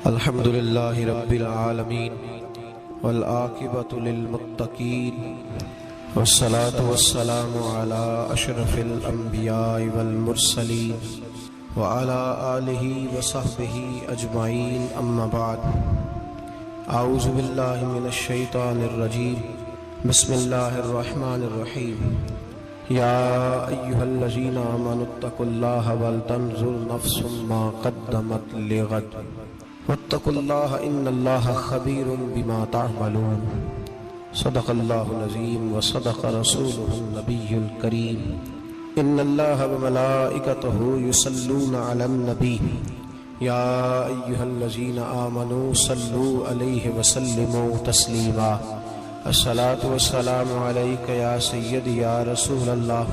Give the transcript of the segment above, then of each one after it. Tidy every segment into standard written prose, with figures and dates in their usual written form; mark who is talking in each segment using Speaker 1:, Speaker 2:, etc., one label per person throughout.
Speaker 1: الحمد للہ رب العالمین والعاقبۃ للمتقین والصلاة والسلام علی اشرف الانبیاء والمرسلین وعلی آلہ وصحبہ اجمعین، اما بعد۔ اعوذ باللہ من الشیطان الرجیم، بسم اللہ الرحمن الرحیم۔ یا ایہا الذین آمنوا اتقوا اللہ ولتنظر نفس ما قدمت لغد واتقوا اللہ ان اللہ خبیر بما تعملون۔ صدق اللہ العظیم وصدق رسولہ النبی الکریم۔ ان اللہ وملائکتہ یصلون علی النبی یا ایہا الذین آمنوا صلوا علیہ وسلموا تسلیما۔ الصلاة والسلام علیک یا سیدی یا رسول اللہ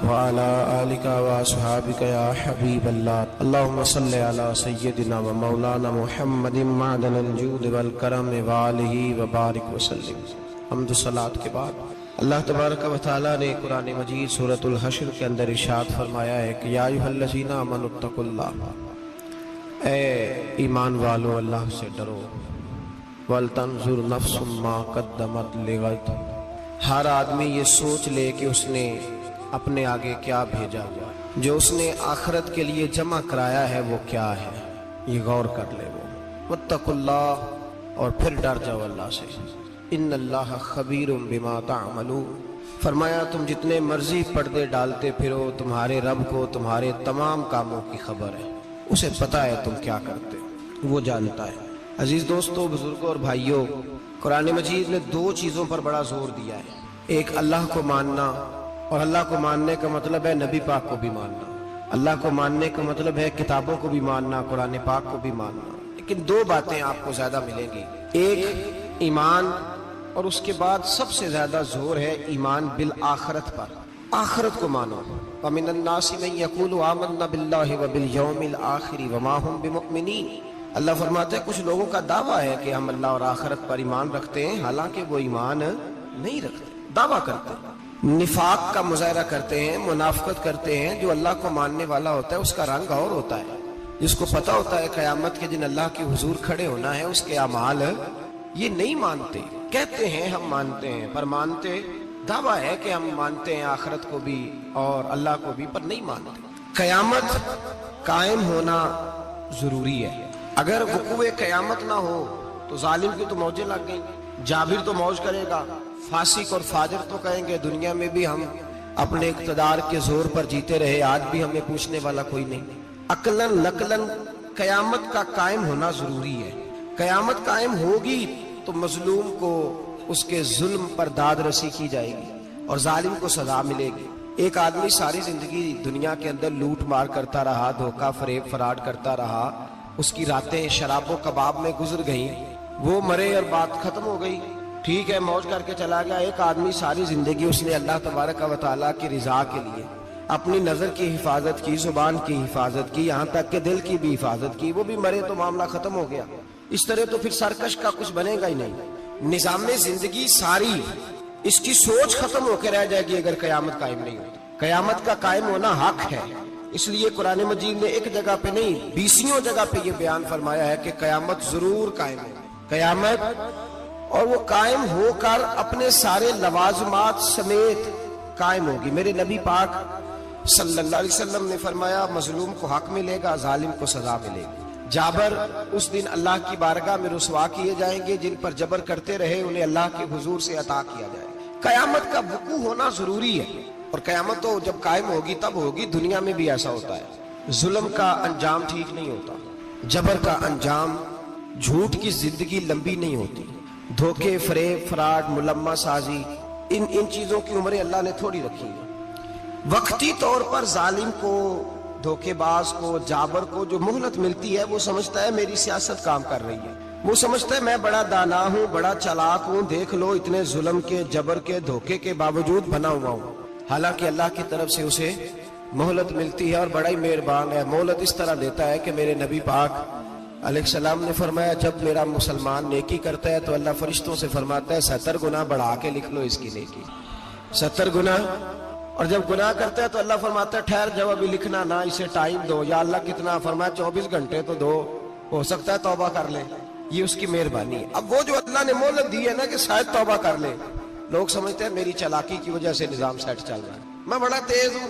Speaker 1: وعلی آلک واصحابک یا حبیب اللہ۔ اللہم صلی علی سیدنا و مولانا محمد معدن الجود والکرم وآلہ وبارک وسلم۔ حمد و صلاۃ کے بعد اللہ تبارک و تعالیٰ نے قرآن مجید سورۃ الحشر کے اندر ارشاد فرمایا ہے کہ یا ایھا الذین آمنوا اتقوا اللہ، اے ایمان والو اللہ سے ڈرو، وَلْتَنْظُرْ نَفْسٌ مَا قَدَّمَتْ لِغَدٍ، ہر آدمی یہ سوچ لے کہ اس نے اپنے آگے کیا بھیجا ہوا، جو اس نے آخرت کے لیے جمع کرایا ہے وہ کیا ہے، یہ غور کر لے وہ۔ وَاتَّقُوا اللَّهَ، اور پھر ڈر جاؤ اللہ سے۔ ان اللہ خبیر بما تعملون، فرمایا تم جتنے مرضی پردے ڈالتے پھرو، تمہارے رب کو تمہارے تمام کاموں کی خبر ہے، اسے پتہ ہے تم کیا کرتے، وہ جانتا ہے۔ عزیز دوستو، بزرگوں اور بھائیوں، قرآن مجید نے دو چیزوں پر بڑا زور دیا ہے، ایک اللہ کو ماننا، اور اللہ کو ماننے کا مطلب ہے نبی پاک کو بھی ماننا، اللہ کو ماننے کا مطلب ہے کتابوں کو بھی ماننا، قرآن پاک کو بھی ماننا۔ لیکن دو باتیں آپ کو زیادہ ملیں گی، ایک ایمان، اور اس کے بعد سب سے زیادہ زور ہے ایمان بالآخرت پر، آخرت کو مانو۔ وَمِنَ النَّاسِ مَن يَقُولُ آمَنَّا بِاللَّهِ وَبِالْيَوْمِ الْآخِرِ وَمَا هُمْ بِمُؤْمِنِينَ۔ اللہ فرماتے ہیں کچھ لوگوں کا دعویٰ ہے کہ ہم اللہ اور آخرت پر ایمان رکھتے ہیں، حالانکہ وہ ایمان نہیں رکھتے، دعویٰ کرتے ہیں، نفاق کا مظاہرہ کرتے ہیں، منافقت کرتے ہیں۔ جو اللہ کو ماننے والا ہوتا ہے اس کا رنگ اور ہوتا ہے، جس کو پتہ ہوتا ہے قیامت کے دن اللہ کے حضور کھڑے ہونا ہے، اس کے اعمال یہ نہیں مانتے، کہتے ہیں ہم مانتے ہیں، پر مانتے، دعویٰ ہے کہ ہم مانتے ہیں آخرت کو بھی اور اللہ کو بھی، پر نہیں مانتے۔ قیامت قائم ہونا ضروری ہے، اگر وقوع قیامت نہ ہو تو ظالم کی تو موجیں لگ گئیں، جابر تو موج کرے گا، فاسق اور فاجر تو کہیں گے دنیا میں بھی ہم اپنے اقتدار کے زور پر جیتے رہے، آج بھی ہمیں پوچھنے والا کوئی نہیں۔ عقلاً نقلاً قیامت کا قائم ہونا ضروری ہے۔ قیامت قائم ہوگی تو مظلوم کو اس کے ظلم پر داد رسی کی جائے گی اور ظالم کو سزا ملے گی۔ ایک آدمی ساری زندگی دنیا کے اندر لوٹ مار کرتا رہا، دھوکہ فریب فراڈ کرتا رہا، اس کی راتیں شراب و کباب میں گزر گئیں، وہ مرے اور بات ختم ہو گئی، ٹھیک ہے موج کر کے چلا گیا۔ ایک آدمی ساری زندگی اس نے اللہ تبارک و تعالیٰ کی رضا کے لیے اپنی نظر کی حفاظت کی، زبان کی حفاظت کی، یہاں تک کہ دل کی بھی حفاظت کی، وہ بھی مرے تو معاملہ ختم ہو گیا۔ اس طرح تو پھر سرکش کا کچھ بنے گا ہی نہیں، نظام زندگی ساری اس کی سوچ ختم ہو کے رہ جائے گی اگر قیامت قائم نہیں ہوتی۔ قیامت کا قائم ہونا حق ہے، اس لیے قرآن مجید نے ایک جگہ پہ نہیں 20 جگہ پہ یہ بیان فرمایا ہے کہ قیامت ضرور قائم ہے، قیامت، اور وہ قائم ہو کر اپنے سارے لوازمات سمیت قائم ہوگی۔ میرے نبی پاک صلی اللہ علیہ وسلم نے فرمایا مظلوم کو حق ملے گا، ظالم کو سزا ملے گی۔ جابر اس دن اللہ کی بارگاہ میں رسوا کیے جائیں گے، جن پر جبر کرتے رہے انہیں اللہ کے حضور سے عطا کیا جائے گا۔ قیامت کا وقوع ہونا ضروری ہے، اور قیامت تو جب قائم ہوگی تب ہوگی۔ دنیا میں بھی ایسا ہوتا ہے، ظلم کا انجام ٹھیک نہیں ہوتا، جبر کا انجام، جھوٹ کی زندگی لمبی نہیں ہوتی، دھوکے فریب فراڈ ملمہ سازی، ان چیزوں کی عمریں اللہ نے تھوڑی رکھی ہے۔ وقتی طور پر ظالم کو، دھوکے باز کو، جابر کو جو مہلت ملتی ہے وہ سمجھتا ہے میری سیاست کام کر رہی ہے، وہ سمجھتا ہے میں بڑا دانا ہوں، بڑا چالاک ہوں، دیکھ لو اتنے ظلم کے، جبر کے، دھوکے کے باوجود بنا ہوا ہوں۔ حالانکہ اللہ کی طرف سے اسے مہلت ملتی ہے اور بڑا ہی مہربان ہے، مہلت اس طرح دیتا ہے کہ میرے نبی پاک علیہ السلام نے فرمایا جب میرا مسلمان نیکی کرتا ہے تو اللہ فرشتوں سے فرماتا ہے 70 گنا بڑھا کے لکھ لو اس کی نیکی، 70 گنا
Speaker 2: اور جب گناہ کرتا ہے تو اللہ فرماتا ہے ٹھہر جاؤ ابھی لکھنا نہ، اسے ٹائم دو. یا اللہ کتنا؟ فرمایا 24 گھنٹے تو دو، ہو سکتا ہے توبہ کر لے. یہ اس کی مہربانی ہے. اب وہ جو اللہ نے مہلت دی ہے نا کہ شاید توبہ کر لے، لوگ سمجھتے ہیں میری چالاکی کی وجہ سے نظام سیٹ چل رہا ہے، میں بڑا تیز ہوں،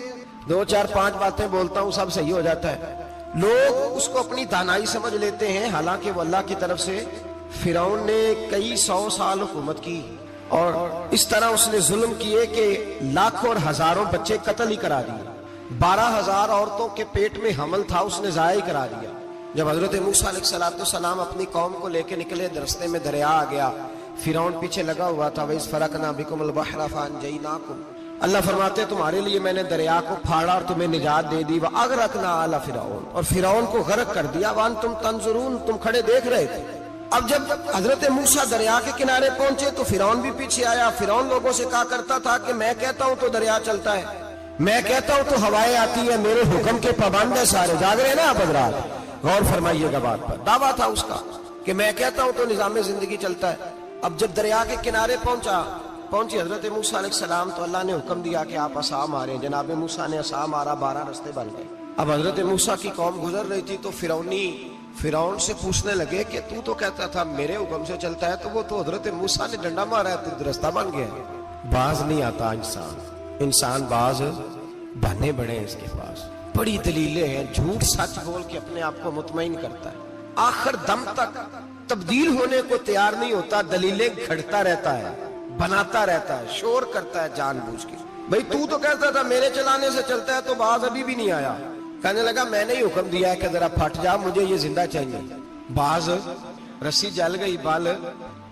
Speaker 2: 2 4 5 باتیں بولتا ہوں سب صحیح ہو جاتا ہے. لوگ اس کو اپنی دانائی سمجھ لیتے ہیں، حالانکہ وہ اللہ کی طرف سے. فرعون نے کئی 100 سال حکومت کی اور اس طرح اس نے ظلم کیے کہ لاکھوں اور ہزاروں بچے قتل ہی کرا دیے. 12,000 عورتوں کے پیٹ میں حمل تھا، اس نے ضائع کرا دیا. جب حضرت موسیٰ علیہ السلام اپنی قوم کو لے کے نکلے، راستے میں دریا آ گیا، فرعون پیچھے لگا ہوا تھا. وَإِذْ فَرَقْنَا بِكُمُ الْبَحْرَ فَأَنْجَيْنَاكُمْ. اللہ فرماتے ہیں تمہارے لیے میں نے دریا کو پھاڑا اور تمہیں نجات دے دی. وَأَغْرَقْنَا آلَ فِرْعَوْنَ. اور فرعون کو غرق کر دیا. وَأَنْتُمْ تَنْظُرُونَ. تم کھڑے دیکھ رہے تھے. اب جب حضرت موسیٰ دریا کے کنارے پہنچے تو فرعون بھی پیچھے آیا. فرعون لوگوں سے کہا کرتا تھا کہ میں کہتا ہوں تو دریا چلتا ہے، میں کہتا ہوں تو ہوائیں آتی ہے، میرے حکم کے پابند ہے سارے. جاگ رہے ہیں نا آپ حضرات؟ غور فرمائیے گا بات پر. دعویٰ تھا اس کا کہ میں کہتا ہوں تو نظام زندگی چلتا ہے. اب جب دریا کے کنارے پہنچی حضرت موسیٰ علیہ السلام تو اللہ نے حکم دیا کہ آپ عصا ماریں. جناب موسیٰ نے عصا مارا، 12 رستے بن گئے. اب حضرت موسیٰ کی قوم گزر رہی تھی تو فرعون سے پوچھنے لگے کہ تو کہتا تھا میرے حکم سے چلتا ہے، تو وہ تو حضرت موسیٰ نے ڈنڈا مارا ہے تو رستہ بن گیا. باز نہیں آتا انسان باز بہانے بڑے ہیں اس کے پاس، بڑی دلیلیں ہیں. جھوٹ سچ بول کے اپنے آپ کو مطمئن کرتا ہے، آخر دم تک تبدیل ہونے کو تیار نہیں ہوتا. دلیلیں گھڑتا رہتا ہے، بناتا رہتا ہے، شور کرتا ہے جان بوجھ کے. بھئی تو کہتا تھا میرے چلانے سے چلتا ہے، تو باز ابھی بھی نہیں آیا. کہنے لگا میں نے ہی حکم دیا ہے کہ ذرا پھٹ جا، مجھے یہ زندہ چاہیے. باز رسی جل گئی بال.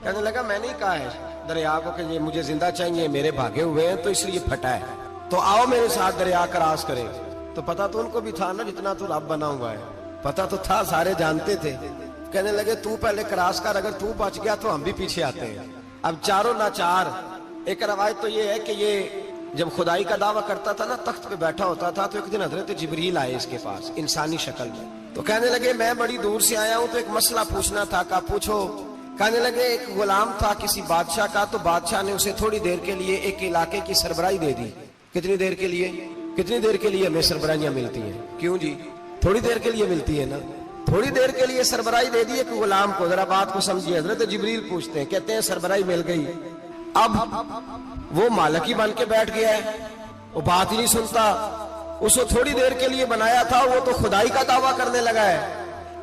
Speaker 2: کہنے لگا میں نے ہی کہا ہے دریا کو کہ یہ مجھے زندہ چاہیے، میرے بھاگے ہوئے ہیں تو اس لیے پھٹا ہے، تو آؤ میرے ساتھ دریا کراس کرے. تو پتا تو ان کو بھی تھا نا جتنا تو رب بنا ہوا ہے، پتا تو تھا، سارے جانتے تھے. کہنے لگے تو پہلے کراس کر، اگر تو بچ گیا تو ہم بھی پیچھے آتے ہیں. اب چاروں ناچار. ایک روایت تو یہ ہے کہ یہ جب خدائی کا دعویٰ کرتا تھا نا، تخت پہ بیٹھا ہوتا تھا تو ایک دن حضرت جبریل آئے اس کے پاس انسانی شکل میں. تو کہنے لگے میں بڑی دور سے آیا ہوں تو ایک مسئلہ پوچھنا تھا. کہا پوچھو. کہنے لگے ایک غلام تھا کسی بادشاہ کا، تو بادشاہ نے اسے تھوڑی دیر کے لیے ایک علاقے کی سربراہی دے دی. کتنی دیر کے لیے ہمیں سربراہیاں ملتی ہیں؟ کیوں جی؟ تھوڑی دیر کے لیے ملتی ہے نا. تھوڑی دیر کے لیے سربراہی دے دی ایک غلام کو. ذرا بات کو سمجھیے. حضرت جبریل پوچھتے ہیں، کہتے ہیں سربراہی مل گئی. اب وہ مالک ہی بن کے بیٹھ گیا ہے، وہ بات ہی نہیں سنتا. اس کو تھوڑی دیر کے لیے بنایا تھا، وہ تو خدائی کا دعویٰ کرنے لگا ہے.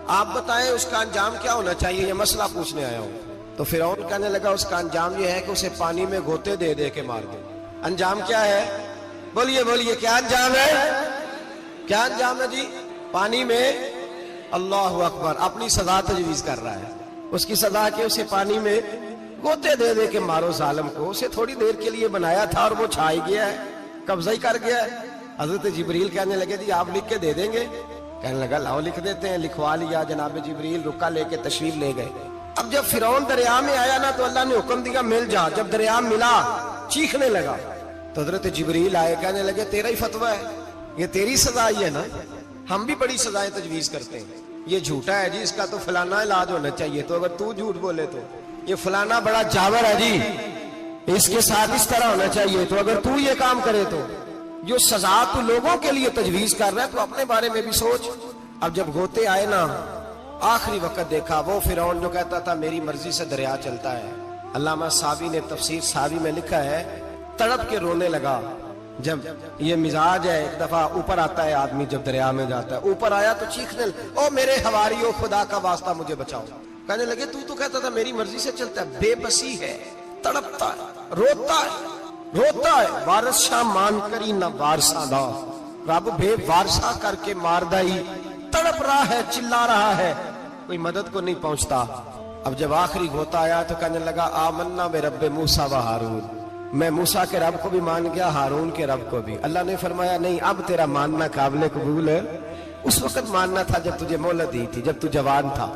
Speaker 2: آپ بتائیں اس کا انجام کیا ہونا چاہیے؟ یہ مسئلہ پوچھنے آیا ہوں. تو فرعون کہنے لگا اس کا انجام یہ ہے کہ اسے پانی میں گوتے دے دے کے مار دے. انجام کیا ہے؟ بولیے کیا انجام ہے؟ کیا انجام ہے جی؟ پانی میں. اللہ اکبر. اپنی سزا تجویز کر رہا ہے. اس کی سزا کہ اسے پانی میں گوتے دے دے کے مارو ظالم کو. اسے تھوڑی دیر کے لیے بنایا تھا اور وہ چھائی گیا ہے، قبضہ ہی کر گیا ہے. حضرت جبریل کہنے لگے جی آپ لکھ کے دے دیں گے؟ کہنے لگا لاؤ لکھ دیتے ہیں. لکھوا لیا. جناب جبریل رکا لے کے تشریف لے گئے. اب جب فرعون دریا میں آیا نا تو اللہ نے حکم دیا مل جا. جب دریا ملا چیخنے لگا تو حضرت جبریل آئے. کہنے لگے تیرا ہی فتویٰ ہے، یہ تیری سزا ہی ہے نا. ہم بھی بڑی سزائیں تجویز کرتے ہیں. یہ جھوٹا ہے جی، اس کا تو فلانا علاج ہونا چاہیے. تو اگر تو جھوٹ بولے تو یہ فلانا بڑا جاور ہے جی، اس کے ساتھ اس طرح ہونا چاہیے. تو اگر تو یہ کام کرے تو جو سزا تو لوگوں کے لیے تجویز کر رہا ہے تو اپنے بارے میں بھی سوچ. اب جب گوتے آئے نا، آخری وقت دیکھا وہ فرعون جو کہتا تھا میری مرضی سے دریا چلتا ہے. علامہ صاوی نے تفسیر صاوی میں لکھا ہے تڑپ کے رونے لگا. جب یہ مزاج ہے، ایک دفعہ اوپر آتا ہے آدمی جب دریا میں جاتا ہے، اوپر آیا تو چیخنے او میرے حواریو خدا کا واسطہ مجھے بچاؤ. کہنے لگے تو کہتا تھا میری مرضی سے چلتا ہے. بے بسی ہے، تڑپتا ہے، روتا ہے. وارث شاہ مان کری نہ وارثہ دا، رب بے وارثہ کر کے مار دائی. تڑپ رہا ہے، چلا رہا ہے، کوئی مدد کو نہیں پہنچتا. اب جب آخری گھوتا آیا تو کہنے لگا آمنا بے رب موسیٰ و ہارون. میں موسیٰ کے رب کو بھی مان گیا، ہارون کے رب کو بھی. اللہ نے فرمایا نہیں، اب تیرا ماننا قابل قبول ہے. اس وقت ماننا تھا جب تجھے مہلت دی تھی، جب تو جوان تھا.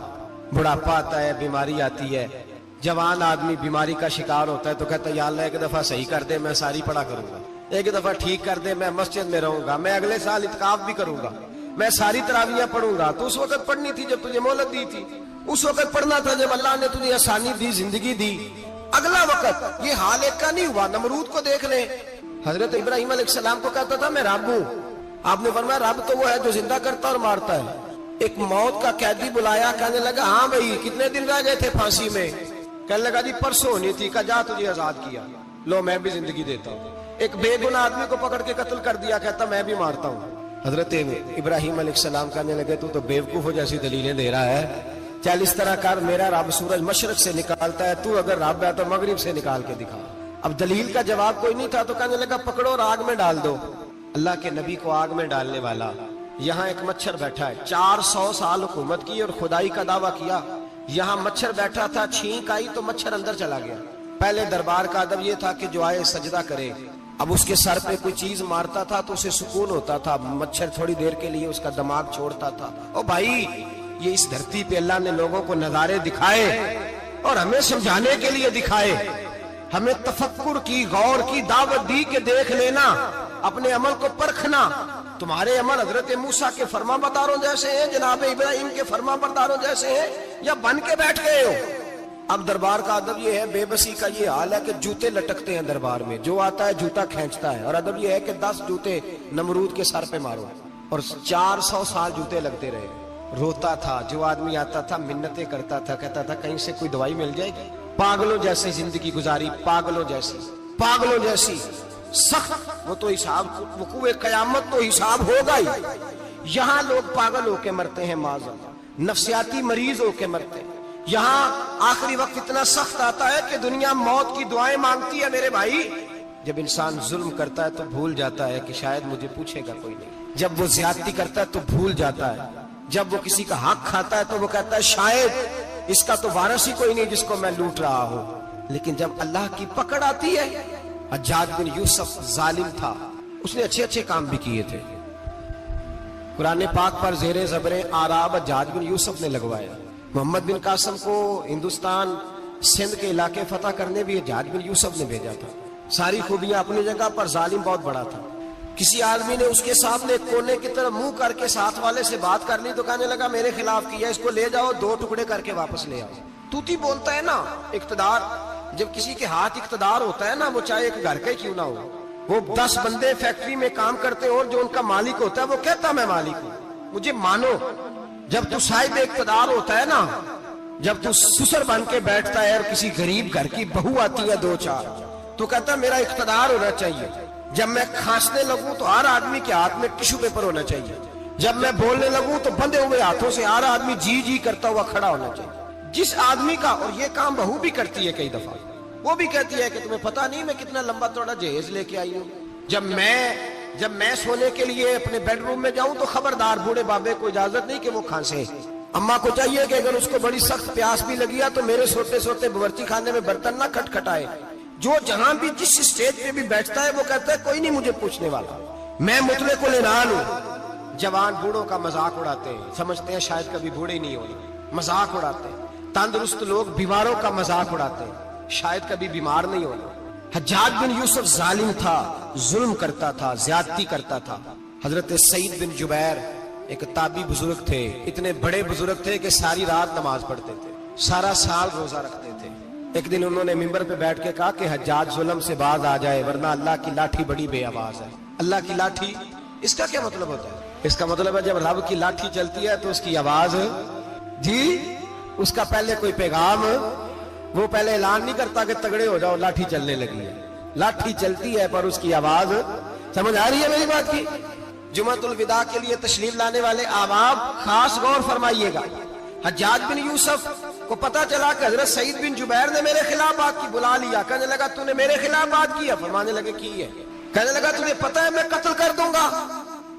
Speaker 2: بڑھاپا آتا ہے، بیماری آتی ہے، جوان آدمی بیماری کا شکار ہوتا ہے تو کہتا ہے یا اللہ ایک دفعہ صحیح کر دے، میں ساری پڑھا کروں گا. ایک دفعہ ٹھیک کر دے، میں مسجد میں رہوں گا، میں اگلے سال اعتکاف بھی کروں گا، میں ساری تراویحیں پڑھوں گا. تو اس وقت پڑھنی تھی جب تجھے مہلت دی تھی. اس وقت پڑھنا تھا جب اللہ نے تجھے آسانی دی، زندگی دی. اگلا وقت یہ حال ایک کا نہیں ہوا. نمرود کو دیکھ لیں، حضرت ابراہیم علیہ السلام کو کہتا تھا میں رب ہوں. آپ نے فرمایا رب تو وہ ہے جو زندہ کرتا اور مارتا ہے. ایک موت کا قیدی بلایا, کہنے لگا ہاں بھائی کتنے دن رہ گئے تھے پھانسی میں؟ کہنے لگا جی پرسوں ہونی تھی. کہا جا تجھے آزاد کیا, لو میں بھی زندگی دیتا ہوں. ایک بے گناہ آدمی کو پکڑ کے قتل کر دیا, کہتا میں بھی مارتا ہوں. حضرت ابراہیم علیہ السلام کہنے لگے تو بیوقوفوں جیسی دلیلیں دے رہا ہے, چل اس طرح کر, میرا رب سورج مشرق سے نکالتا ہے, تو اگر رب ہے تو مغرب سے نکال کے دکھا. اب دلیل کا جواب کوئی نہیں تھا تو کہنے لگا پکڑو اور آگ میں ڈال دو. اللہ کے نبی کو آگ میں ڈالنے والا, یہاں ایک مچھر بیٹھا ہے, 400 سال حکومت کی اور خدائی کا دعویٰ کیا. یہاں مچھر بیٹھا تھا, چھینک آئی تو مچھر اندر چلا گیا. پہلے دربار کا ادب یہ تھا کہ جو آئے سجدہ کرے. اب اس کے سر پہ کوئی چیز مارتا تھا تو اسے سکون ہوتا تھا, مچھر تھوڑی دیر کے لیے اس کا دماغ چھوڑتا تھا. او بھائی یہ اس دھرتی پہ اللہ نے لوگوں کو نظارے دکھائے اور ہمیں سمجھانے کے لیے دکھائے, ہمیں تفکر کی, غور کی دعوت دی کہ دیکھ لینا, اپنے عمل کو پرکھنا. تمہارے عمل حضرت موسیٰ کے فرما برداروں جیسے ہیں, جناب ابراہیم کے فرما برداروں جیسے ہیں, یا بن کے بیٹھ گئے ہو؟ اب دربار کا ادب یہ ہے, بے بسی کا یہ حال ہے کہ جوتے لٹکتے ہیں دربار میں, جو آتا ہے جوتا کھینچتا ہے. اور ادب یہ ہے کہ 10 جوتے نمرود کے سر پہ مارو, اور 400 سال جوتے لگتے رہے. روتا تھا, جو آدمی آتا تھا منتیں کرتا تھا, کہتا تھا کہیں سے کوئی دوائی مل جائے گی. پاگلوں جیسی زندگی گزاری, پاگلوں جیسی سخت. وہ تو حساب, وقوع قیامت تو حساب ہوگا ہی. یہاں لوگ پاگل ہو کے مرتے ہیں, معذاللہ نفسیاتی مریض ہو کے مرتے ہیں. یہاں آخری وقت اتنا سخت آتا ہے کہ دنیا موت کی دعائیں مانگتی ہے. میرے بھائی جب انسان ظلم کرتا ہے تو بھول جاتا ہے کہ شاید مجھے پوچھے گا کوئی نہیں. جب وہ زیادتی کرتا ہے تو بھول جاتا ہے. جب وہ کسی کا حق کھاتا ہے تو وہ کہتا ہے شاید اس کا تو وارث ہی کوئی نہیں جس کو میں لوٹ رہا ہوں. لیکن جب اللہ کی پکڑ آتی ہے, حجاج بن یوسف ظالم تھا, اس نے اچھے کام بھی کیے تھے. قرآن پاک پر زیر زبر آراب حجاج بن یوسف نے لگوایا. محمد بن قاسم کو ہندوستان سندھ کے علاقے فتح کرنے بھی حجاج بن یوسف نے بھیجا تھا. ساری خوبیاں اپنی جگہ پر, ظالم بہت بڑا تھا. کسی آدمی نے اس کے سامنے کونے کی طرف منہ کر کے ساتھ والے سے بات کر لی تو کہنے لگا میرے خلاف کیا, اس کو لے جاؤ, 2 ٹکڑے کر کے واپس لے آؤ. توتی بولتا ہے نا اقتدار, جب کسی کے ہاتھ اقتدار ہوتا ہے نا, وہ چاہے ایک گھر کا ہی کیوں نہ ہو, وہ 10 بندے فیکٹری میں کام کرتے اور جو ان کا مالک ہوتا ہے وہ کہتا میں مالک ہوں, مجھے مانو. جب تو صاحب اقتدار ہوتا ہے نا, جب تو سسر بن کے بیٹھتا ہے اور کسی غریب گھر کی بہو آتی ہے 2-4 تو کہتا میرا اقتدار ہونا چاہیے. جب میں کھانسنے لگوں تو ہر آدمی کے ہاتھ میں ٹشو پیپر ہونا چاہیے. جب میں بولنے لگوں تو بندے ہوئے ہاتھوں سے ہر آدمی جی کرتا ہوا کھڑا ہونا چاہیے. جس آدمی کا, اور یہ کام بہو بھی کرتی ہے کئی دفعہ, وہ بھی کہتی ہے کہ تمہیں پتا نہیں میں کتنا لمبا چوڑا جہیز لے کے آئی ہوں. جب میں سونے کے لیے اپنے بیڈ روم میں جاؤں تو خبردار بوڑھے بابے کو اجازت نہیں کہ وہ کھانسے. اماں کو چاہیے کہ اگر اس کو بڑی سخت پیاس بھی لگی ہے تو میرے سوتے باورچی خانے میں برتن نہ کھٹکھٹائے. جو جہاں بھی جس اسٹیج پہ بھی بیٹھتا ہے وہ کہتا ہے کوئی نہیں مجھے پوچھنے والا, میں مطلق العنان ہوں. جوان بوڑھوں کا مذاق اڑاتے ہیں, سمجھتے ہیں شاید کبھی بوڑھے نہیں ہونے, مذاق اڑاتے ہیں. تندرست لوگ بیماروں کا مذاق اڑاتے ہیں, شاید کبھی بیمار نہیں ہونا. حجاج بن یوسف ظالم تھا, ظلم کرتا تھا, زیادتی کرتا تھا. حضرت سعید بن جبیر ایک تابعی بزرگ تھے, اتنے بڑے بزرگ تھے کہ ساری رات نماز پڑھتے تھے, سارا سال روزہ رکھتے تھے. ایک دن انہوں نے منبر پہ بیٹھ کے کہا کہ حجاج ظلم سے باز آ جائے ورنہ اللہ کی لاٹھی بڑی بے آواز ہے. اللہ کی لاٹھی, اس کا کیا مطلب ہوتا ہے؟ اس کا مطلب ہے جب رب کی لاٹھی چلتی ہے تو اس کی آواز, جی اس کا پہلے کوئی پیغام, وہ پہلے اعلان نہیں کرتا کہ تگڑے ہو جاؤ لاٹھی چلنے لگی ہے. لاٹھی چلتی ہے پر اس کی آواز, سمجھ آ رہی ہے میری بات کی؟ جمعۃ الوداع کے لیے تشریف لانے والے عوام خاص غور فرمائیے گا. حجاج بن یوسف کو پتا چلا کہ حضرت سعید بن جبیر نے میرے خلاف بات کی, بلا لیا. کہنے لگا تو نے میرے خلاف بات کی؟ فرمانے لگے کی ہے. کہنے لگا تجھے پتا ہے میں قتل کر دوں گا.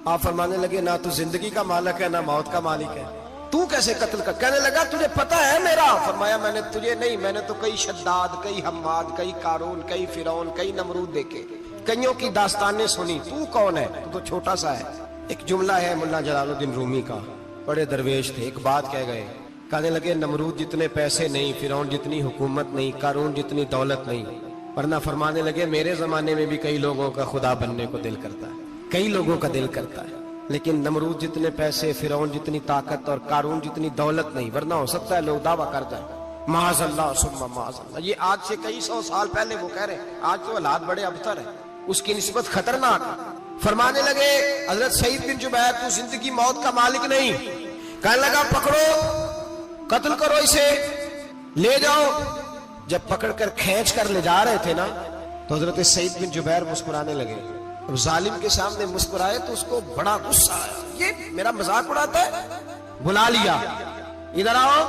Speaker 2: آپ فرمانے لگے نہ تو زندگی کا مالک ہے نہ موت کا مالک ہے, تو کیسے قتل کر؟ کہنے لگا تجھے پتا ہے میرا. فرمایا میں نے تجھے نہیں, میں نے تو کئی شداد, کئی حماد, کئی قارون, کئی فرعون, کئی نمرود دیکھے, کئیوں کی داستانیں سنی. تو کون ہے؟ تو چھوٹا سا ہے. ایک جملہ ہے مولا جلال الدین رومی کا, بڑے درویش تھے, ایک بات کہہ گئے. کہنے لگے نمرود جتنے پیسے نہیں, فرعون جتنی حکومت نہیں, قارون جتنی دولت نہیں, ورنہ فرمانے لگے میرے زمانے میں بھی کئی لوگوں کا خدا بننے کو دل کرتا ہے, کئی لوگوں کا دل کرتا ہے, لیکن نمرود جتنے پیسے, فرعون جتنی طاقت اور قارون جتنی دولت نہیں, ورنہ ہو سکتا ہے لوگ دعویٰ کر جائیں معاذ اللہ ثم معاذ اللہ. یہ آج سے کئی 100 سال پہلے وہ کہہ رہے ہیں, آج تو حالات بڑے ابتر ہیں. اس کی نسبت خطرناک. فرمانے لگے حضرت سعید بن جبیر تو زندگی موت کا مالک نہیں. کہنے لگا پکڑو قتل کرو اسے لے جاؤ. جب پکڑ کر کھینچ کر لے جا رہے تھے نا تو حضرت سعید بن جبیر مسکرانے لگے. اب ظالم کے سامنے مسکرائے تو اس کو بڑا غصہ آیا. یہ میرا مذاق اڑاتا ہے. بلا لیا, ادھر آؤ,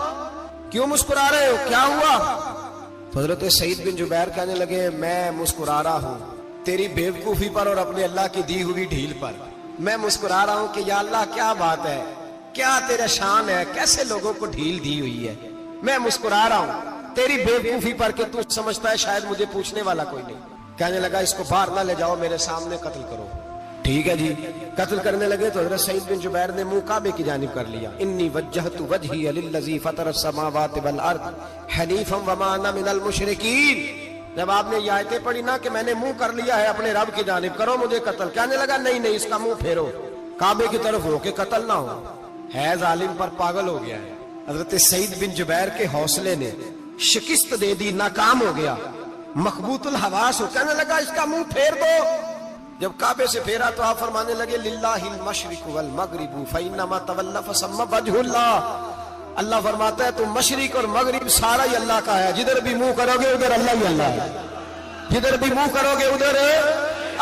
Speaker 2: کیوں مسکرا رہے ہو, کیا ہوا؟ تو حضرت سعید بن جبیر کہنے لگے میں مسکرا رہا ہوں تیری بیوقوفی پر اور اپنے اللہ کی دی ہوئی ڈھیل پر. میں مسکرا رہا ہوں کہ یا اللہ کیا بات ہے, کیا تیرا شان ہے, کیسے لوگوں کو ڈھیل دی ہوئی ہے. میں مسکرا رہا ہوں تیری بیوقوفی پر کہ تو سمجھتا ہے شاید مجھے پوچھنے والا کوئی نہیں. کہنے لگا اس کو باہر نہ لے جاؤ, میرے سامنے قتل کرو. ٹھیک ہے جی. قتل کرنے لگے تو حضرت سعید بن جبیر نے منہ کعبے کی جانب کر لیا. انی وجہت وجہی للذی فطر السماوات والارض حنیفا وما انا من المشرکین. جب آپ نے یہ آیتیں پڑھی نا کہ میں نے منہ کر لیا ہے اپنے رب کی جانب, کرو مجھے قتل. کہنے لگا نہیں نہیں, اس کا منہ پھیرو, کعبے کی طرف ہو کے قتل نہ ہو. ہے ظالم پر پاگل ہو گیا ہے. حضرت سعید بن جبیر کے حوصلے نے شکست دے دی, ناکام ہو گیا, مخبوط الحواس ہو. کہنے لگا اس کا منہ پھیر دو. جب کعبے سے پھیرا تو آپ فرمانے لگے للہ المشرق والمغرب فانما تولى فثم وجه اللہ. اللہ فرماتا ہے تو مشرق اور مغرب سارا ہی اللہ کا ہے. جدھر بھی منہ کرو گے ادھر اللہ ہی اللہ ہے. جدھر بھی منہ کرو گے ادھر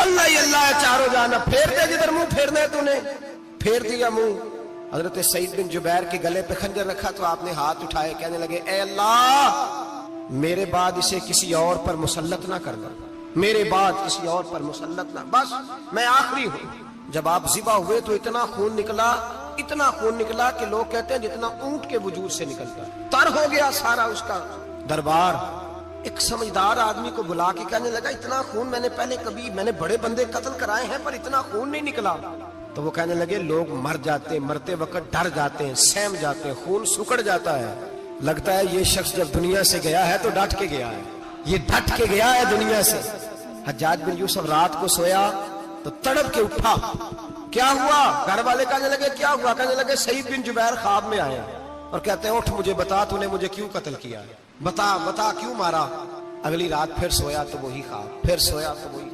Speaker 2: اللہ ہی اللہ ہے. چاروں جانب پھیر دے, جدھر منہ پھیرنا ہے تو نے پھیر دیا منہ. حضرت سعید بن جبیر کے گلے پہ خنجر رکھا تو آپ نے ہاتھ اٹھائے. کہنے لگے اے اللہ میرے بعد اسے کسی اور پر مسلط نہ کرنا, میرے بعد کسی اور پر مسلط نہ, بس میں آخری ہوں. جب آپ ذبح ہوئے تو اتنا خون نکلا کہ لوگ کہتے ہیں جتنا اونٹ کے وجود سے نکلتا. تر ہو گیا سارا اس کا دربار. ایک سمجھدار آدمی کو بلا کے کہنے لگا اتنا خون میں نے بڑے بندے قتل کرائے ہیں پر اتنا خون نہیں نکلا. تو وہ کہنے لگے لوگ مر جاتے, مرتے وقت ڈر جاتے ہیں, سہم جاتے ہیں, خون سکڑ جاتا ہے. لگتا ہے یہ شخص جب دنیا سے گیا ہے تو ڈٹ کے گیا ہے, یہ ڈٹ کے گیا ہے دنیا سے. حجاج بن یوسف رات کو سویا تو تڑپ کے اٹھا. کیا ہوا؟ گھر والے کہنے لگے کیا ہوا؟ کہنے لگے سعید بن جبیر خواب میں آیا اور کہتے ہیں اٹھ مجھے بتا تو نے مجھے کیوں قتل کیا, بتا کیوں مارا. اگلی رات پھر سویا تو وہی خواب, پھر سویا تو وہی.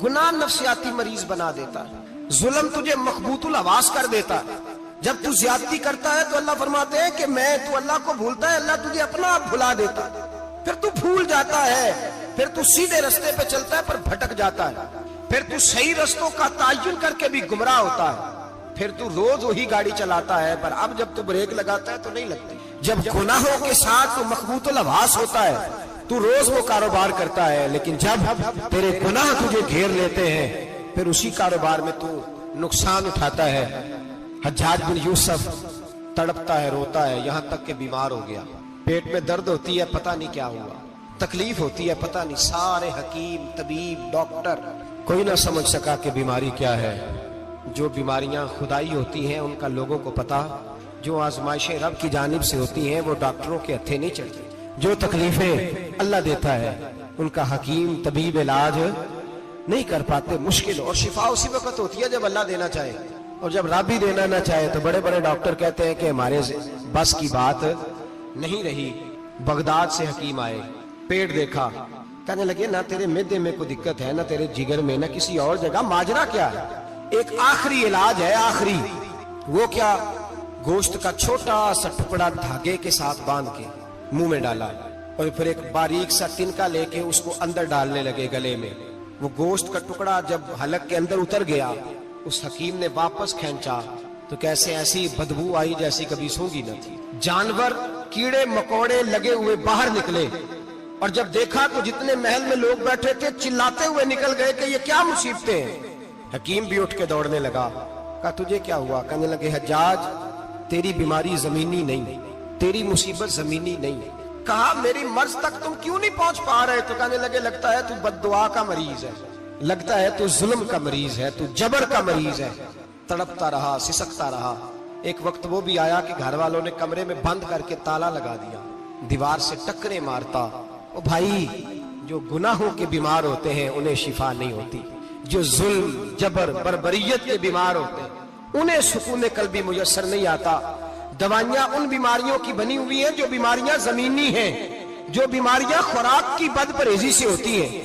Speaker 2: گناہ نفسیاتی مریض بنا دیتا ہے. ظلم تجھے مخبوط الحواس کر دیتا ہے. جب تو زیادتی کرتا ہے تو اللہ فرماتے ہیں کہ تو اللہ کو بھولتا ہے, اللہ تجھے اپنا آپ بھلا دیتا ہے. پھر تو بھول جاتا ہے, پھر تو سیدھے رستے پہ چلتا ہے پر بھٹک جاتا ہے, پھر تو صحیح رستوں کا تعین کر کے بھی گمراہ ہوتا ہے, پھر تو روز وہی گاڑی چلاتا ہے پر اب جب تو بریک لگاتا ہے تو نہیں لگتی. جب گناہوں کے ساتھ تو مخبوط الحواس ہوتا ہے تو روز وہ کاروبار کرتا ہے, لیکن جب تیرے گناہ تجھے گھیر لیتے ہیں پھر اسی کاروبار میں تو نقصان اٹھاتا ہے. حجاج بن یوسف تڑپتا ہے, روتا ہے, یہاں تک کہ بیمار ہو گیا. پیٹ میں درد ہوتی ہے, پتہ نہیں کیا ہوا, تکلیف ہوتی ہے, پتہ نہیں. سارے حکیم, طبیب, ڈاکٹر کوئی نہ سمجھ سکا کہ بیماری کیا ہے. جو بیماریاں خدائی ہوتی ہیں ان کا لوگوں کو پتا, جو آزمائشیں رب کی جانب سے ہوتی ہیں وہ ڈاکٹروں کے ہتھے نہیں چڑھتی. جو تکلیفیں اللہ دیتا ہے ان کا حکیم طبیب علاج نہیں کر پاتے, مشکل. اور شفا اسی وقت ہوتی ہے جب اللہ دینا چاہے, اور جب رب ہی دینا نہ چاہے تو بڑے بڑے ڈاکٹر کہتے ہیں کہ ہمارے بس کی بات نہیں رہی. بغداد سے حکیم آئے, پیٹ دیکھا, کہنے لگے نہ تیرے معدے میں کوئی دقت ہے, نہ تیرے جگر میں, نہ کسی اور جگہ, ماجرا کیا ہے؟ ایک آخری علاج ہے, آخری. وہ کیا؟ گوشت کا چھوٹا سا ٹکڑا دھاگے کے ساتھ باندھ کے منہ میں ڈالا اور پھر ایک باریک سا تنکا لے کے اس کو اندر ڈالنے لگے گلے میں. وہ گوشت کا ٹکڑا جب حلق کے اندر اتر گیا اس حکیم نے واپس کھینچا تو کیسے ایسی بدبو آئی جیسی کبھی سونگی نہ تھی. جانور, کیڑے مکوڑے لگے ہوئے باہر نکلے, اور جب دیکھا تو جتنے محل میں لوگ بیٹھے تھے چلاتے ہوئے نکل گئے کہ یہ کیا مصیبتیں ہیں. حکیم بھی اٹھ کے دوڑنے لگا. کہا تجھے کیا ہوا؟ کہنے لگے حجاج تیری بیماری زمینی نہیں, تیری مصیبت زمینی نہیں. کہا میری مرض تک تم کیوں نہیں پہنچ پا رہے؟ تو کہنے لگے لگتا ہے تو بد دعا کا مریض ہے, لگتا ہے تو ظلم کا مریض ہے, تو جبر کا مریض ہے. تڑپتا رہا, سسکتا رہا. ایک وقت وہ بھی آیا کہ گھر والوں نے کمرے میں بند کر کے تالا لگا دیا, دیوار سے ٹکرے مارتا. او بھائی, جو گناہوں کے بیمار ہوتے ہیں انہیں شفا نہیں ہوتی, جو ظلم, جبر, بربریت کے بیمار ہوتے ہیں انہیں سکون قلبی میسر نہیں آتا. دوائیاں ان بیماریوں کی بنی ہوئی ہیں جو بیماریاں زمینی ہیں, جو بیماریاں خوراک کی بد پرہیزی سے ہوتی ہیں,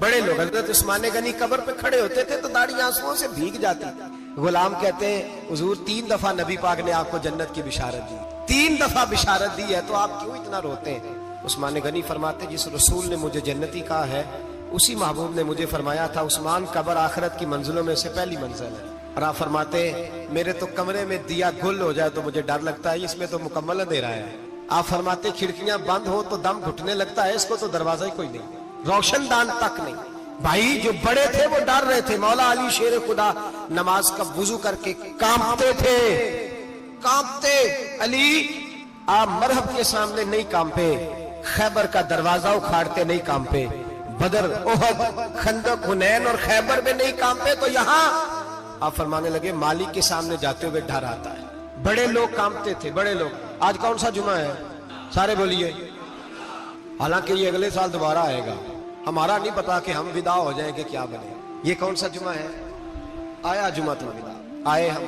Speaker 2: بڑے لوگ حضرت عثمان غنی قبر پہ کھڑے ہوتے تھے تو داڑھی آنسوؤں سے بھیگ جاتی. غلام کہتے ہیں حضور 3 دفعہ نبی پاک نے آپ کو جنت کی بشارت دی, 3 دفعہ بشارت دی ہے, تو آپ کیوں اتنا روتے ہیں؟ عثمان غنی فرماتے جس رسول نے مجھے جنتی کہا ہے اسی محبوب نے مجھے فرمایا تھا عثمان قبر آخرت کی منزلوں میں سے پہلی منزل ہے. اور آپ فرماتے میرے تو کمرے میں دیا گل ہو جائے تو مجھے ڈر لگتا ہے, اس میں تو مکمل اندھیرا ہے. آپ فرماتے کھڑکیاں بند ہو تو دم گھٹنے لگتا ہے, اس کو تو دروازہ ہی کوئی نہیں, روشن دان تک نہیں. بھائی جو بڑے تھے وہ ڈر رہے تھے. مولا علی شیر خدا نماز کا وضو کر کے کانپتے تھے, کانپتے. علی آپ مرحب کے سامنے نہیں کانپے, خیبر کا دروازہ اکھاڑتے نہیں کانپے, بدر احد خندق حنین اور خیبر میں نہیں کانپے, تو یہاں آپ فرمانے لگے مالک کے سامنے جاتے ہوئے ڈر آتا ہے. بڑے لوگ کانپتے تھے, بڑے لوگ. آج کون سا جمعہ ہے؟ سارے بولیے. حالانکہ یہ اگلے سال دوبارہ آئے گا, ہمارا نہیں پتا کہ ہم ودا ہو جائیں کہ کیا بنے. یہ کون سا جمعہ ہے؟ آیا جمعہ تو ودا, آئے ہم.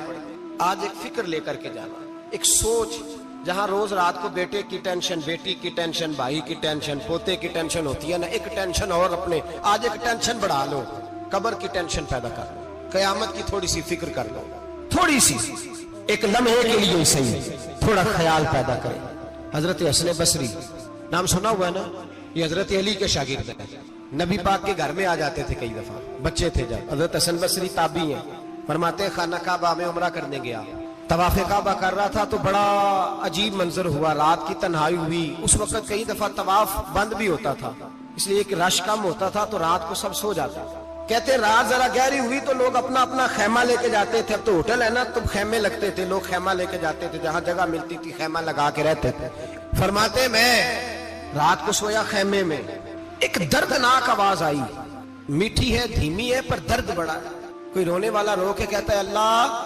Speaker 2: آج ایک فکر لے کر کے جانا, ایک سوچ. جہاں روز رات کو بیٹے کی ٹینشن, بیٹی کی ٹینشن, بھائی کی ٹینشن, پوتے کی ٹینشن ہوتی ہے نا, ایک ٹینشن اور اپنے آج ایک ٹینشن بڑھا لو, قبر کی ٹینشن پیدا کر لو, قیامت کی تھوڑی سی فکر کر لو, تھوڑی سی, ایک لمحے کے لیے صحیح تھوڑا خیال پیدا کرے. حضرت حسن بصری نام سنا ہوا ہے نا, یہ حضرت علی کے شاگرد ہیں. نبی پاک کے گھر میں آ جاتے تھے کئی دفعہ, بچے تھے جب. حضرت حسن بصری تابعی ہیں. فرماتے خانہ کعبہ میں عمرہ کرنے گیا, طواف کعبہ کر رہا تھا تو بڑا عجیب منظر ہوا, رات کی تنہائی ہوئی. اس وقت کئی دفعہ طواف بند بھی ہوتا تھا, اس لیے کہ رش کم ہوتا تھا تو رات کو سب سو جاتا تھا. کہتے رات ذرا گہری ہوئی تو لوگ اپنا اپنا خیمہ لے کے جاتے تھے. اب تو ہوٹل ہے نا تو خیمے لگتے تھے, لوگ خیمہ لے کے جاتے تھے, جہاں جگہ ملتی تھی خیمہ لگا کے رہتے تھے. فرماتے میں رات کو سویا خیمے میں, ایک دردناک آواز آئی, میٹھی ہے دھیمی ہے پر درد بڑا ہے. کوئی رونے والا رو کے کہتا ہے اللہ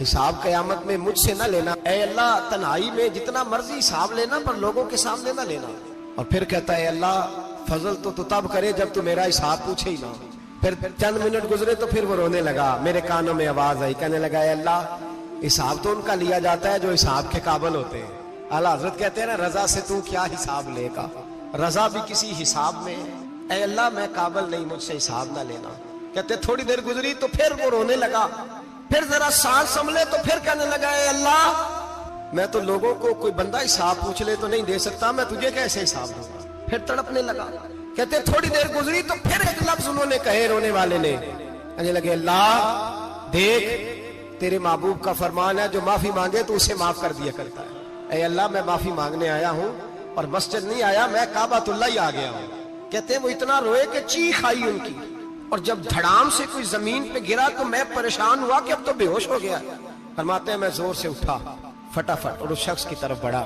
Speaker 2: حساب قیامت میں مجھ سے نہ لینا, اے اللہ تنہائی میں جتنا مرضی حساب لینا پر لوگوں کے سامنے نہ لینا. اور پھر کہتا ہے اللہ فضل تو تب کرے جب تو میرا حساب پوچھے ہی نہ. پھر چند منٹ گزرے تو پھر وہ رونے لگا. میرے کانوں میں آواز آئی, کہنے لگا اے اللہ حساب تو ان کا لیا جاتا ہے جو حساب کے قابل ہوتے ہیں. اعلیٰ حضرت کہتے ہیں نا رضا سے تو کیا حساب لے گا, رضا بھی کسی حساب میں. اے اللہ میں قابل نہیں, مجھ سے حساب نہ لینا. کہتے تھوڑی دیر گزری تو پھر وہ رونے لگا. پھر ذرا سانس سنبھلے تو پھر کہنے لگا اے اللہ میں تو لوگوں کو کوئی بندہ حساب پوچھ لے تو نہیں دے سکتا, میں تجھے کیسے حساب دوں گا. پھر تڑپنے لگا. کہتے تھوڑی دیر گزری تو پھر ایک لفظ انہوں نے کہے رونے والے نے, کہنے لگے اللہ دیکھ تیرے محبوب کا فرمان ہے جو معافی مانگے تو اسے معاف کر دیا کرتا ہے. اے اللہ میں معافی مانگنے آیا ہوں اور مسجد نہیں آیا, میں کعبۃ اللہ ہی آ گیا ہوں. کہتے وہ اتنا روئے کہ چیخ آئی ان کی, اور جب دھڑام سے کوئی زمین پہ گرا تو میں پریشان ہوا کہ اب تو بے ہوش ہو گیا. فرماتے ہیں میں زور سے اٹھا فٹافٹ اور اس شخص کی طرف بڑھا.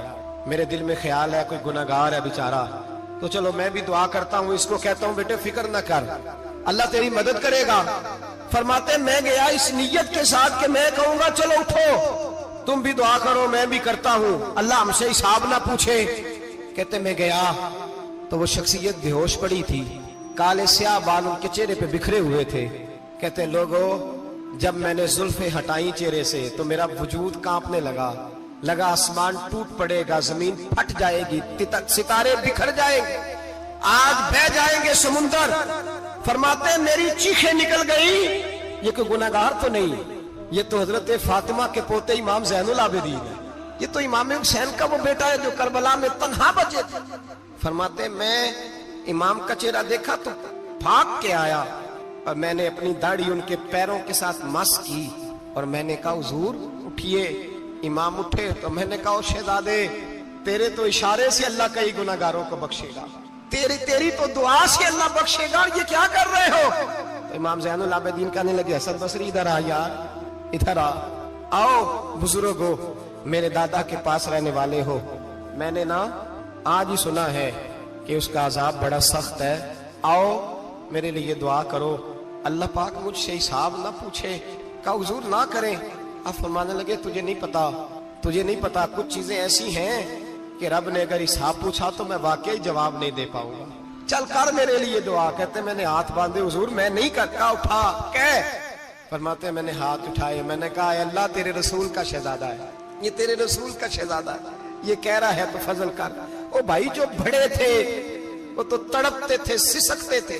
Speaker 2: میرے دل میں خیال ہے کوئی گناہگار ہے بیچارہ, تو چلو میں بھی دعا کرتا ہوں. اس کو کہتا ہوں بیٹے فکر نہ کر, اللہ تیری مدد کرے گا. فرماتے میں گیا اس نیت کے ساتھ کہ میں کہوں گا چلو اٹھو تم بھی دعا کرو, میں بھی کرتا ہوں, اللہ ہم سے حساب نہ پوچھے. کہتے میں گیا تو وہ شخصیت بے ہوش پڑی تھی, کالے سیاہ بال ان کے چہرے پہ بکھرے ہوئے تھے. کہتے لوگو جب میں نے زلفیں ہٹائیں چہرے سے تو میرا وجود کانپنے لگا آسمان ٹوٹ پڑے گا, زمین پھٹ جائے گی, ستارے بکھر جائیں گے, آج بہ جائیں گے سمندر. فرماتے میری چیخیں نکل گئی. یہ کوئی گناہگار تو نہیں, یہ تو حضرت فاطمہ کے پوتے امام زین العابدین ہے, یہ تو امام حسین کا وہ بیٹا ہے جو کربلا میں تنہا بچے تھے. فرماتے میں امام کا چہرہ دیکھا تو بھاگ کے آیا اور میں نے اپنی داڑھی ان کے پیروں کے ساتھ مس کی اور میں نے کہا حضور اٹھیے. امام اٹھے تو میں نے کہا شہزادے تیرے تو اشارے سے اللہ کئی گناہگاروں کو بخشے گا, تیری تو دعا سے اللہ بخشے گا, یہ کیا کر رہے ہو. تو امام زین العابدین کہنے لگے حسن بصری ادھر آ یار, ادھر آؤ بزرگو, میرے دادا کے پاس رہنے والے ہو. میں نے نا آج ہی سنا ہے کہ اس کا عذاب بڑا سخت ہے, آؤ میرے لیے دعا کرو, اللہ پاک مجھ سے حساب نہ پوچھے. کہا حضور نہ کریں. اب فرمانے لگے تجھے نہیں پتا کچھ چیزیں ایسی ہیں کہ رب نے اگر حساب پوچھا تو میں واقعی جواب نہیں دے پاؤں گا, چل کر میرے لیے دعا. کہتے میں نے ہاتھ باندھے حضور میں نہیں کرتا, اٹھا کہہ. فرماتے میں نے ہاتھ اٹھائے, میں نے کہا اے اللہ تیرے رسول کا شہزادہ ہے, یہ تیرے رسول کا شہزادہ ہے, یہ کہہ رہا ہے تو فضل کر. او بھائی جو بڑے تھے وہ تو تڑپتے تھے, سسکتے تھے,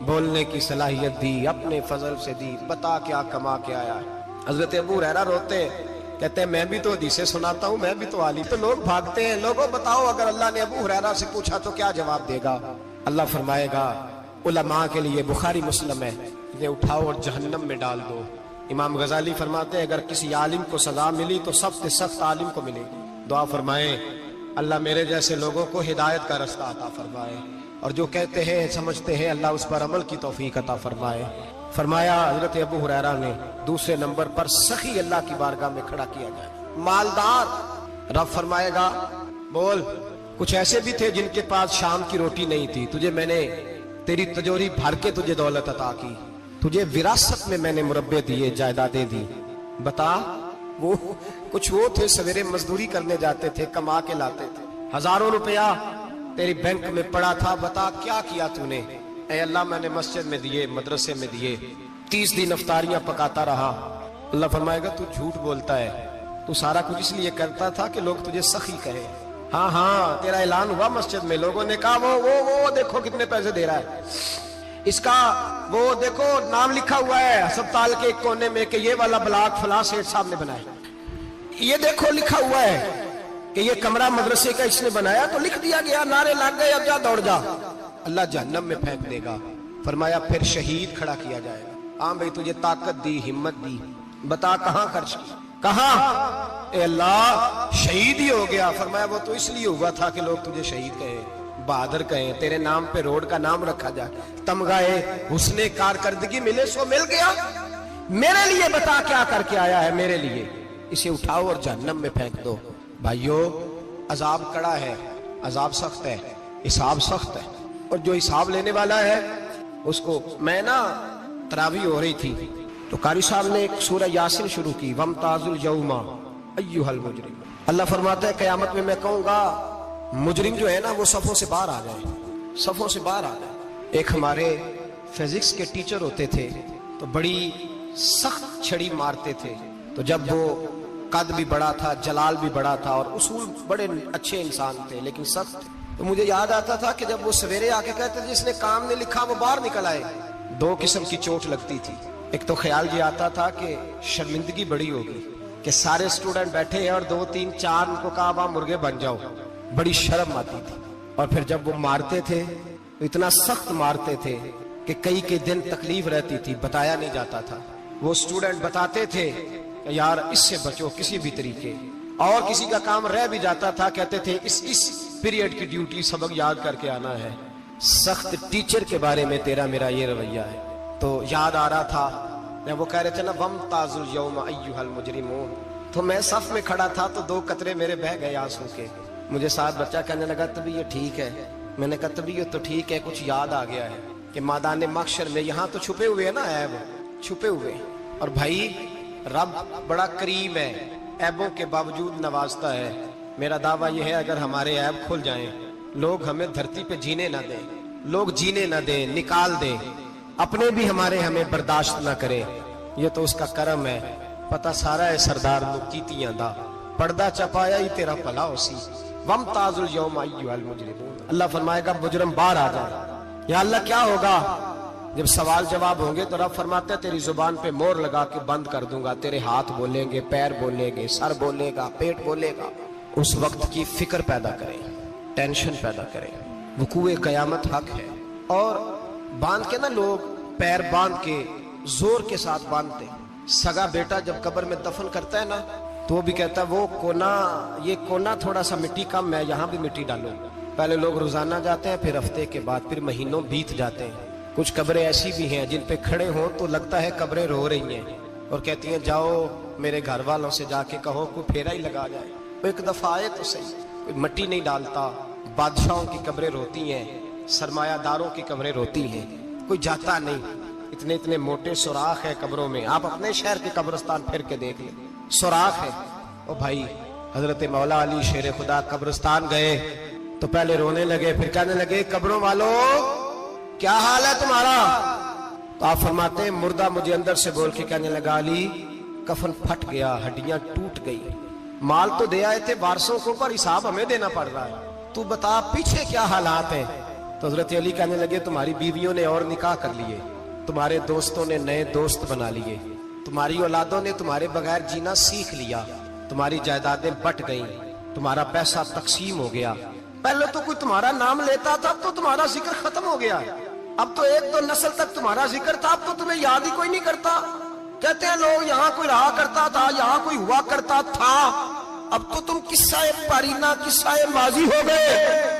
Speaker 2: بولنے کی صلاحیت دی، اپنے فضل سے دی، بتا کیا کما کے آیا ہے۔ حضرت ابو ہریرہ روتے ہیں، کہتے ہیں میں بھی تو حدیثیں سناتا ہوں، میں بھی تو عالم، تو لوگ بھاگتے ہیں، لوگوں بتاؤ اگر اللہ نے ابو ہریرہ سے پوچھا تو کیا جواب دے گا؟ اللہ فرمائے گا علماء کے لیے بخاری مسلم ہے، انہیں اٹھاؤ اور جہنم میں ڈال دو۔ امام غزالی فرماتے ہیں اگر کسی عالم کو سزا ملی تو سخت سے سخت عالم کو ملے گی۔ دعا فرمائیں اللہ میرے جیسے لوگوں کو ہدایت کا رستہ عطا فرمائے، اور جو کہتے ہیں سمجھتے ہیں اللہ اس پر عمل کی توفیق عطا فرمائے۔ فرمایا حضرت ابو ہریرہ نے دوسرے نمبر پر سخی اللہ کی بارگاہ میں کھڑا کیا جائے، مالدار۔ رب فرمائے گا بول، کچھ ایسے بھی تھے جن کے پاس شام کی روٹی نہیں تھی، تجھے میں نے تیری تجوری بھر کے تجھے دولت عطا کی، تجھے وراثت میں نے مربے دیے، جائیدادیں دی، بتا وہ کچھ وہ تھے سویرے مزدوری کرنے جاتے تھے، کما کے لاتے تھے، ہزاروں روپیہ تیری بینک میں پڑا تھا، بتا کیا کیا تو نے؟ اے اللہ میں نے مسجد میں دیے، مدرسے میں دیے، 30 دن افطاریاں پکاتا رہا۔ اللہ فرمائے گا تو جھوٹ بولتا ہے، تو سارا کچھ اس لیے کرتا تھا کہ لوگ تجھے سخی کہے۔ ہاں ہاں تیرا اعلان ہوا مسجد میں، لوگوں نے کہا وہ دیکھو کتنے پیسے دے رہا ہے، اس کا وہ دیکھو نام لکھا ہوا ہے ہسپتال کے ایک کونے میں کہ یہ والا بلاک فلاں سیٹھ صاحب نے بنایا، یہ دیکھو لکھا ہوا ہے کہ یہ کمرہ مدرسے کا اس نے بنایا، تو لکھ دیا گیا، نعرے لگ گئے، اب جا دوڑ جا۔ اللہ جہنم میں پھینک دے گا۔ فرمایا پھر شہید کھڑا کیا جائے گا، ہاں بھائی تجھے طاقت دی، ہمت دی، بتا کہاں خرچ کی، کہاں؟ اے اللہ شہید ہی ہو گیا۔ فرمایا وہ تو اس لیے ہوا تھا کہ لوگ تجھے شہید کہیں، بہادر کہیں، تیرے نام پہ روڈ کا نام رکھا جائے، تمغہ حسن کارکردگی ملے، سو مل گیا۔ میرے لیے بتا کیا کر کے آیا ہے، میرے لیے، اسے اٹھاؤ اور جہنم میں پھینک دو۔ بھائیو عذاب کڑا ہے، عذاب سخت ہے، حساب سخت ہے، اور جو حساب لینے والا ہے اس کو، میں نا تراویح ہو رہی تھی تو قاری صاحب نے ایک سورہ یاسین شروع کی، وَامْتَازُوا الْيَوْمَ أَيُّهَا الْمُجْرِمُونَ۔ اللہ فرماتا ہے قیامت میں کہوں گا مجرم جو ہے نا وہ صفوں سے باہر آ جائے، صفوں سے باہر آ جائے۔ ایک ہمارے فزکس کے ٹیچر ہوتے تھے تو بڑی سخت چھڑی مارتے تھے، تو جب وہ قد بھی بڑا تھا، جلال بھی بڑا تھا، اور اصول بڑے اچھے انسان تھے لیکن سخت، تو مجھے یاد آتا تھا کہ جب وہ سویرے آ کے کہتے جس نے کام نے لکھا وہ باہر نکل آئے، دو قسم کی چوٹ لگتی تھی۔ ایک تو خیال یہ آتا تھا کہ شرمندگی بڑی ہوگی کہ سارے سٹوڈنٹ بیٹھے ہیں اور 2 3 4 ان کو کہا وہاں مرغے بن جاؤ، بڑی شرم آتی تھی۔ اور پھر جب وہ مارتے تھے تو اتنا سخت مارتے تھے کہ کئی دن تکلیف رہتی تھی، بتایا نہیں جاتا تھا۔ وہ سٹوڈنٹ بتاتے تھے کہ یار اس سے بچو کسی بھی طریقے، اور کسی کا کام رہ بھی جاتا تھا کہتے تھے اس پیریڈ کی ڈیوٹی سبق یاد کر کے آنا ہے۔ سخت ٹیچر کے بارے میں تیرا میرا یہ رویہ ہے۔ تو یاد آ رہا تھا جب وہ کہہ رہے تھے نا وَامْتَازُوا الْيَوْمَ أَيُّهَا الْمُجْرِمُونَ، تو میں صف میں کھڑا تھا تو 2 قطرے میرے بہہ گئے آنسو کے۔ مجھے ساتھ بچہ کہنے لگا طبیعت ٹھیک ہے، میں نے کہا طبیعت تو ٹھیک ہے، کچھ یاد آ گیا ہے کہ میدان محشر میں یہاں تو چھپے ہوئے ہیں نا عیب، چھپے ہوئے، اور بھائی رب بڑا کریم ہے، عیبوں کے باوجود نوازتا ہے۔ میرا دعویٰ یہ ہے اگر ہمارے عیب کھل جائیں، لوگ ہمیں دھرتی پہ جینے نہ دیں، لوگ جینے نہ دیں، نکال دیں، اپنے بھی ہمیں برداشت نہ کریں، یہ تو اس کا کرم ہے۔ پتہ سارا ہے سردار نکیتیاں دا، پردہ چپایا ہی تیرا پلا اسی۔ وَامْتَازُوا الْيَوْمَ أَيُّهَا الْمُجْرِمُونَ۔ اللہ فرمائے گا مجرم باہر آ جائے۔ یا اللہ کیا ہوگا؟ جب سوال جواب ہوں گے تو رب فرماتے ہیں تیری زبان پہ مور لگا کے بند کر دوں گا، تیرے ہاتھ بولیں گے، پیر بولیں گے، سر بولے گا، پیٹ بولے گا۔ اس وقت کی فکر پیدا کریں، ٹینشن پیدا کریں، وقوع قیامت حق ہے۔ اور باندھ کے نا لوگ پیر باندھ کے زور کے ساتھ باندھتے، سگا بیٹا جب قبر میں دفن کرتا ہے نا تو وہ بھی کہتا ہے وہ کونا، یہ کونا تھوڑا سا مٹی کم ہے، یہاں بھی مٹی ڈالو۔ پہلے لوگ روزانہ جاتے ہیں، پھر ہفتے کے بعد، پھر مہینوں بیت جاتے ہیں۔ کچھ قبریں ایسی بھی ہیں جن پہ کھڑے ہوں تو لگتا ہے قبریں رو رہی ہیں اور کہتی ہیں جاؤ میرے گھر والوں سے جا کے کہو کوئی پھیرا ہی لگا جائے، ایک دفعہ آئے تو صحیح۔ کوئی مٹی نہیں ڈالتا، بادشاہوں کی قبریں روتی ہیں، سرمایہ داروں کی قبریں روتی ہیں، کوئی جاتا نہیں، اتنے موٹے سوراخ ہے قبروں میں، آپ اپنے شہر کے قبرستان پھر کے دیکھ لیں، سوراخ ہے۔ او بھائی حضرت مولا علی شیر خدا قبرستان گئے تو پہلے رونے لگے، پھر کہنے لگے قبروں والوں کیا حال ہے تمہارا؟ تو آپ فرماتے ہیں مردہ مجھے اندر سے بول کے کہنے لگا علی کفن پھٹ گیا، ہڈیاں ٹوٹ گئی، مال تو دے آئے تھے وارثوں کو پر حساب ہمیں دینا پڑ رہا ہے، تو بتا پیچھے کیا حالات ہیں؟ تو حضرت علی کہنے لگے تمہاری بیویوں نے اور نکاح کر لیے، تمہارے دوستوں نے نئے دوست بنا لیے، تمہاری اولادوں نے تمہارے بغیر جینا سیکھ لیا، تمہاری جائیدادیں بٹ گئیں، تمہارا پیسہ تقسیم ہو گیا۔ پہلے تو کوئی تمہارا نام لیتا تھا، اب تو تمہارا ذکر ختم ہو گیا، اب تو ایک دو نسل تک تمہارا ذکر تھا، اب تو تمہیں یاد ہی کوئی نہیں کرتا۔ کہتے ہیں لوگ یہاں کوئی رہا کرتا تھا، یہاں کوئی ہوا کرتا تھا، اب تو تم قصہ پارینہ قصہ ماضی ہو گئے۔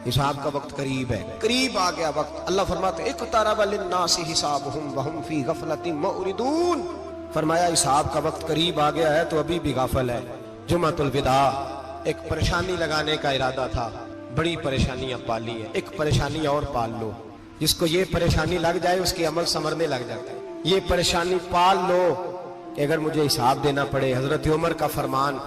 Speaker 2: حساب کا وقت قریب ہے، قریب آ گیا وقت۔ اللہ فرماتے ہیں اقترب للناس حسابهم وهم فی غفلۃ معرضون، فرمایا حساب کا وقت قریب آ گیا ہے تو ابھی بھی غافل ہے۔ جمعۃ الوداع ایک پریشانی لگانے کا ارادہ تھا، بڑی پریشانیاں پالی ہیں، ایک پریشانی اور پال لو۔ جس کو یہ پریشانی لگ جائے اس کے عمل ثمرنے لگ جاتے ہیں۔ یہ پریشانی پال لو کہ اگر مجھے حساب دینا پڑے۔ حضرت عمر کا فرمان،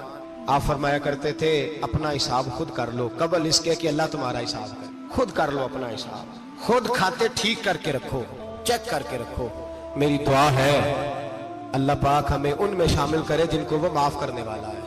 Speaker 2: آپ فرمایا کرتے تھے اپنا حساب خود کر لو قبل اس کے کہ اللہ تمہارا حساب کرے۔ خود کر لو اپنا حساب، خود کھاتے ٹھیک کر کے رکھو، چیک کر کے رکھو۔ میری دعا ہے اللہ پاک ہمیں ان میں شامل کرے جن کو وہ معاف کرنے والا ہے۔